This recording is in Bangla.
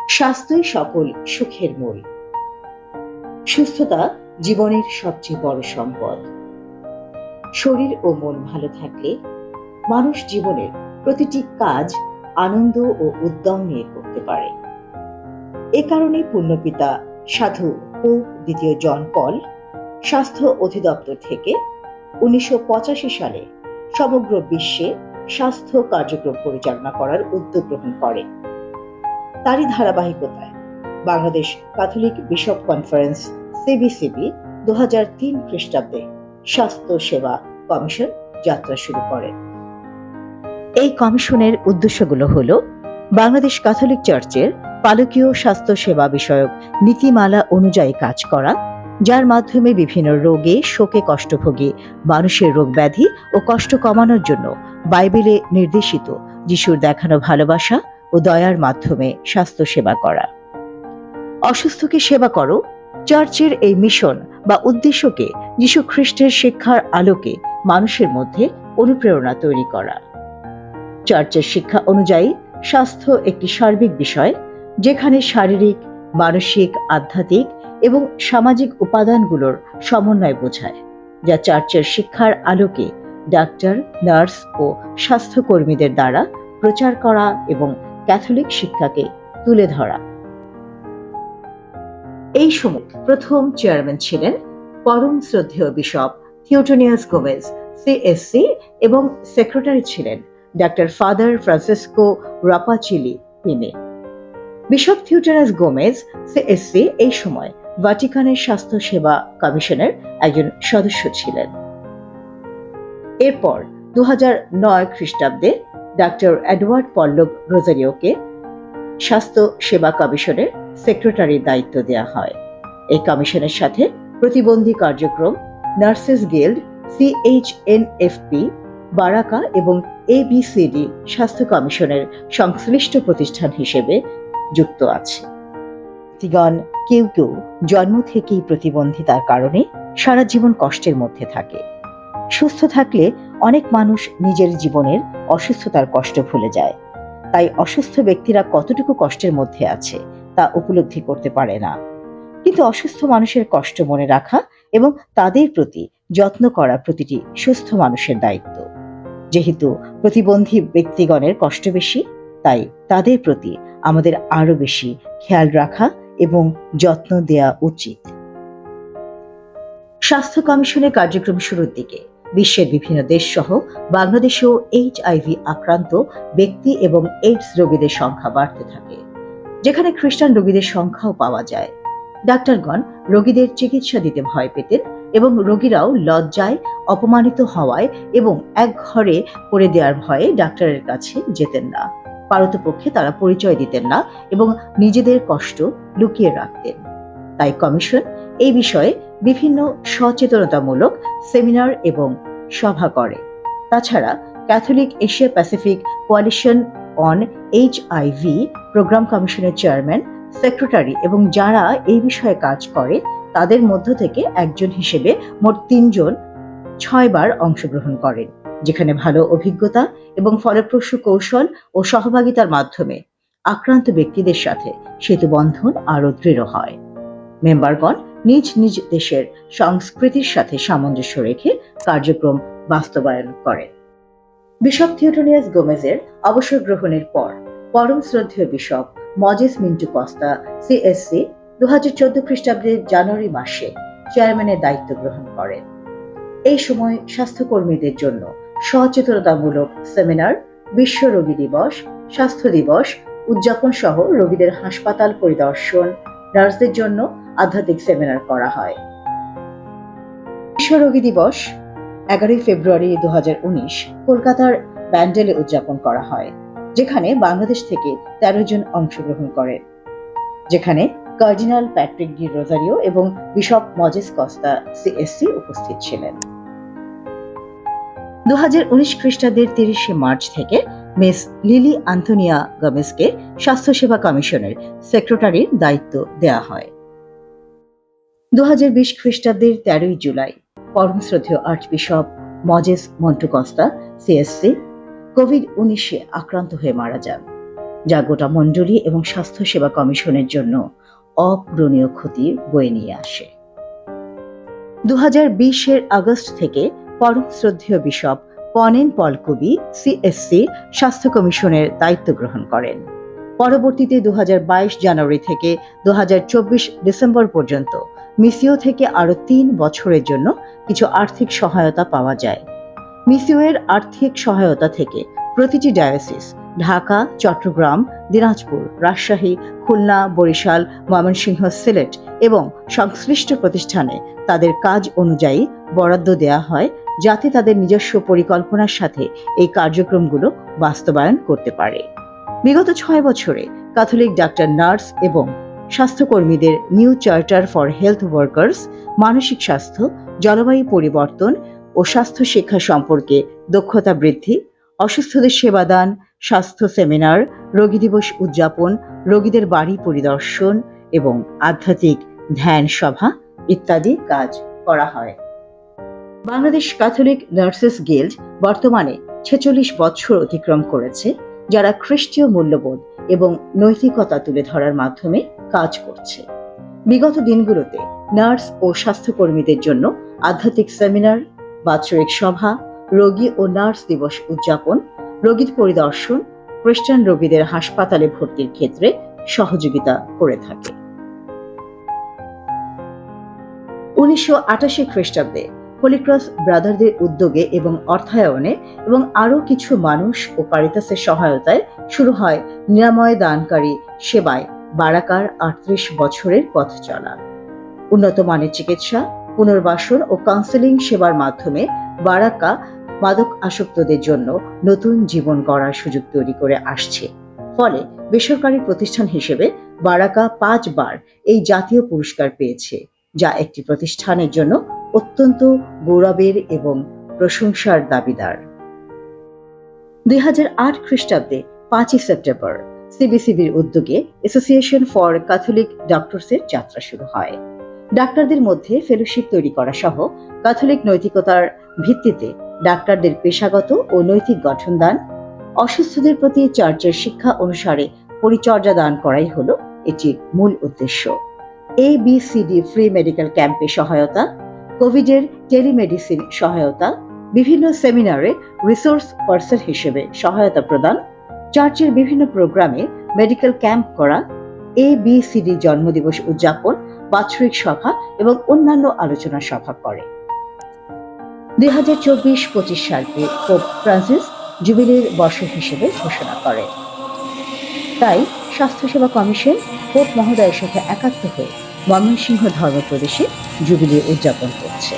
স্বাস্থ্যই সকল সুখের মূল। সুস্থতা জীবনের সবচেয়ে বড় সম্পদ। শরীর ও মন ভালো থাকলে মানুষ জীবনের প্রতিটি কাজ আনন্দ ও উদ্যম নিয়ে করতে পারে। এ কারণে পুণ্যপিতা সাধু পোপ দ্বিতীয় জন পল স্বাস্থ্য অধিদপ্তর থেকে 1985 সালে সমগ্র বিশ্বে স্বাস্থ্য কার্যক্রম পরিচালনা করার উদ্যোগ গ্রহণ করে। তারই ধারাবাহিকতায় বাংলাদেশ ক্যাথলিক বিশপ কনফারেন্স সিবিসিবি 2003 খ্রিস্টাব্দে স্বাস্থ্য সেবা কমিশন যাত্রা শুরু করে। এই কমিশনের উদ্দেশ্যগুলো হলো বাংলাদেশ ক্যাথলিক চার্চের পালকীয় স্বাস্থ্য সেবা বিষয়ক নীতিমালা অনুযায়ী কাজ করা, যার মাধ্যমে বিভিন্ন রোগে শোকে কষ্টভোগী মানুষের রোগ ব্যাধি ও কষ্ট কমানোর জন্য বাইবেলে নির্দেশিত যিশুর দেখানো ভালোবাসা ও দয়ার মাধ্যমে স্বাস্থ্য সেবা করা। অসুস্থকে সেবা করো চার্চের এই মিশন বা উদ্দেশ্যকে যিশু খ্রিস্টের শিক্ষার আলোকে মানুষের মধ্যে অনুপ্রেরণা তৈরি করা। চার্চের শিক্ষা অনুযায়ী স্বাস্থ্য একটি সার্বিক বিষয়, যেখানে শারীরিক, মানসিক, আধ্যাত্মিক এবং সামাজিক উপাদানগুলোর সমন্বয় বোঝায়, যা চার্চের শিক্ষার আলোকে ডাক্তার, নার্স ও স্বাস্থ্যকর্মীদের দ্বারা প্রচার করা এবং ক্যাথলিক শিক্ষাকে তুলে ধরা। এই সময় প্রথম চেয়ারম্যান ছিলেন পরম শ্রদ্ধেয় বিশপ থিওটোনিয়াস গোমেজ সিএসসি এবং সেক্রেটারি ছিলেন ডাক্তার ফাদার ফ্রান্সিসকো রাপাচিলি পিনে। বিশপ থিওটোনিয়াস গোমেজ সিএসসি এই সময় ভাটিকানের স্বাস্থ্য সেবা কমিশনের একজন সদস্য ছিলেন। এরপর 2009 খ্রিস্টাব্দে ডাক্তার এডওয়ার্ড পল্লব রোজারিওকে স্বাস্থ্য সেবা কমিশনের সেক্রেটারির দায়িত্ব দেওয়া হয়। এই কমিশনের সাথে প্রতিবন্ধী কার্যক্রম, নার্সেস গিল্ড, সিএইচএনএফপি, বারাকা এবং এবিসিডি স্বাস্থ্য কমিশনের সংশ্লিষ্ট প্রতিষ্ঠান হিসেবে যুক্ত আছে। ব্যক্তিগণ কেউ কেউ জন্ম থেকেই প্রতিবন্ধিতার কারণে সারা জীবন কষ্টের মধ্যে থাকে। সুস্থ থাকলে অনেক মানুষ নিজের জীবনের অসুস্থতার কষ্ট ভুলে যায়। তাই অসুস্থ ব্যক্তিরা কতটুকু কষ্টের মধ্যে আছে তা উপলব্ধি করতে পারে না। কিন্তু অসুস্থ মানুষের কষ্ট মনে রাখা এবং তাদের প্রতি যত্ন করা প্রতিটি সুস্থ মানুষের দায়িত্ব। যেহেতু প্রতিবন্ধী ব্যক্তিগণের কষ্ট বেশি, তাই তাদের প্রতি আমাদের আরো বেশি খেয়াল রাখা এবং যত্ন দেওয়া উচিত। স্বাস্থ্য কমিশনের কার্যক্রম শুরুর দিকে বিশ্বের বিভিন্ন দেশ সহ বাংলাদেশেও এইচআইভি আক্রান্ত ব্যক্তি এবং এইডস রোগীদের সংখ্যা বাড়তে থাকে, যেখানে খ্রিস্টান রোগীদের সংখ্যাও পাওয়া যায়। ডাক্তারগণ রোগীদের চিকিৎসা দিতে ভয় পেতেন এবং রোগীরাও লজ্জায়, অপমানিত হওয়ায় এবং এক ঘরে করে দেওয়ার ভয়ে ডাক্তারের কাছে যেতেন না। পারতপক্ষে তারা পরিচয় দিতেন না এবং নিজেদের কষ্ট লুকিয়ে রাখতেন। তাই কমিশন এই বিষয়ে বিভিন্ন সচেতনতামূলক সেমিনার এবং সভা করে। তাছাড়া Catholic Asia Pacific coalition on HIV programme কমিশনের চেয়ারম্যান, সেক্রেটারি এবং যারা এই বিষয়ে কাজ করে তাদের মধ্য থেকে একজন হিসেবে মোট 3 জন 6 বার অংশগ্রহণ করেন, যেখানে ভালো অভিজ্ঞতা এবং ফলপ্রসূ কৌশল ও সহভাগিতার মাধ্যমে আক্রান্ত ব্যক্তিদের সাথে সেতু বন্ধন আরো দৃঢ় হয়। মেম্বারগণ নিজ নিজ দেশের সংস্কৃতির সাথে সামঞ্জস্য রেখে কার্যক্রম বাস্তবায়ন করেন। বিশপ থিওটোনিয়াস গোমেজের অবসর গ্রহণের পর পরম শ্রদ্ধেয় bishop Moses Mintu Costa CSC 2014 খ্রিস্টাব্দের জানুয়ারি মাসে চেয়ারম্যানের দায়িত্ব গ্রহণ করেন। এই সময় স্বাস্থ্যকর্মীদের জন্য সচেতনতামূলক সেমিনার, বিশ্ব রোগী দিবস, স্বাস্থ্য দিবস উদযাপন সহ রোগীদের হাসপাতাল পরিদর্শন, নার্সদের জন্য আধ্যাত্মিক সেমিনার করা হয়। বিশ্ব রোগী দিবস 11 ফেব্রুয়ারি 2019 কলকাতার ব্যান্ডেলে উদযাপন করা হয়, যেখানে বাংলাদেশ থেকে 13 জন অংশগ্রহণ করেন, যেখানে কার্ডিনাল প্যাট্রিক ডি রোজারিও এবং বিশপ মজেস কস্তা সিএসসি উপস্থিত ছিলেন। 2019 খ্রিস্টাব্দের 30 মার্চ থেকে মিস লিলি আন্তোনিয়া গোমেজকে স্বাস্থ্যসেবা কমিশনের সেক্রেটারির দায়িত্ব দেওয়া হয়। 2020 খ্রিস্টাব্দের 13 জুলাই পরম শ্রদ্ধেয় archbishop Moses Montu Costa CSC COVID-19 আক্রান্ত হয়ে মারা যান। যা গোটা মণ্ডলী এবং স্বাস্থ্যসেবা কমিশনের জন্য অপূরণীয় ক্ষতি বয়ে নিয়ে আসে। 2020 আগস্ট থেকে পরম শ্রদ্ধেয় বিশপ পনেন পল কুবি সিএসসি স্বাস্থ্য কমিশনের দায়িত্ব গ্রহণ করেন। পরবর্তীতে 2022 জানুয়ারি থেকে 2024 ডিসেম্বর পর্যন্ত মিসিও থেকে আরো 3 বছরের জন্য কিছু আর্থিক সহায়তা পাওয়া যায়। মিসিওয়ের আর্থিক সহায়তা থেকে প্রতিটি ডায়োসিস ঢাকা, চট্টগ্রাম, দিনাজপুর, রাজশাহী, খুলনা, বরিশাল, ময়মনসিংহ, সিলেট এবং সংশ্লিষ্ট প্রতিষ্ঠানে তাদের কাজ অনুযায়ী বরাদ্দ দেওয়া হয়, যাতে তাদের নিজস্ব পরিকল্পনার সাথে এই কার্যক্রমগুলো বাস্তবায়ন করতে পারে। বিগত 6 বছরে ক্যাথলিক ডাক্তার, নার্স এবং স্বাস্থ্যকর্মীদের new charter for health workers মানসিক স্বাস্থ্য, জলবায়ু পরিবর্তন ও স্বাস্থ্য শিক্ষা সম্পর্কে দক্ষতা বৃদ্ধি, অসুস্থদের সেবাদান, স্বাস্থ্য সেমিনার, রোগী দিবস উদযাপন, রোগীদের বাড়ি পরিদর্শন এবং আধ্যাত্মিক ধ্যান সভা ইত্যাদি কাজ করা হয়। বাংলাদেশ ক্যাথলিক নার্সেস গিল্ড বর্তমানে 46 বছর অতিক্রম করেছে, যারা খ্রিস্টীয় মূল্যবোধ এবং নৈতিকতা তুলে ধরার মাধ্যমে কাজ করছে। বিগত দিনগুলোতে নার্স ও স্বাস্থ্যকর্মীদের জন্য আধ্যাত্মিক সেমিনার, বাৎসরিক সভা, রোগী ও নার্স দিবস উদযাপন, রোগীর পরিদর্শন, খ্রিস্টান রোগীদের হাসপাতালে ভর্তির ক্ষেত্রে সহযোগিতা করে থাকে। 1988 খ্রিস্টাব্দে হলিক্রস ব্রাদারদের উদ্যোগে এবং অর্থায়নে এবং আরও কিছু মানুষ ও কারিতাসের সহায়তায় শুরু হয় নিরাময় দানকারী সেবায় বারাকার 38 বছরের পথ চলা। উন্নত মানের চিকিৎসা, পুনর্বাসন ও কাউন্সেলিং সেবার মাধ্যমে বারাকা মাদক আসক্তদের জন্য নতুন জীবন গড়ার সুযোগ তৈরি করে আসছে। ফলে বেসরকারি প্রতিষ্ঠান হিসেবে বারাকা 5 বার এই জাতীয় পুরস্কার পেয়েছে, যা একটি প্রতিষ্ঠানের জন্য অত্যন্ত গৌরবের এবং প্রশংসার দাবিদার। 2008 খ্রিস্টাব্দে 5 সেপ্টেম্বর সিবিসিবির উদ্যোগে অ্যাসোসিয়েশন ফর ক্যাথলিক ডক্টরসের যাত্রা শুরু হয়। ডাক্তারদের মধ্যে ফেলোশিপ তৈরি করা সহ ক্যাথলিক নৈতিকতার ভিত্তিতে ডাক্তারদের পেশাগত ও নৈতিক গঠন দান, অসুস্থদের প্রতি চার্চের শিক্ষা অনুসারে পরিচর্যা দান করাই হলো এটির মূল উদ্দেশ্য। ABCD ফ্রি মেডিকেল ক্যাম্পে সহায়তা, কোভিডের টেলিমেডিসিন সহায়তা, বিভিন্ন সেমিনারে রিসোর্স পার্সন হিসেবে সহায়তা প্রদান, চার্চের বিভিন্ন প্রোগ্রামে মেডিকেল ক্যাম্প করা, ABCD জন্মদিবস উদযাপন, বাৎসরিক সভা এবং অন্যান্য আলোচনা সভা করে। 2024-25 সালকে পোপ ফ্রান্সিস জুবিলির বর্ষ হিসেবে ঘোষণা করেন। তাই স্বাস্থ্যসেবা কমিশন পোপ মহোদয়ের সাথে একাত্ম হয়ে ময়মনসিংহ ধর্মপ্রদেশে জুবিলি উদযাপন করছে।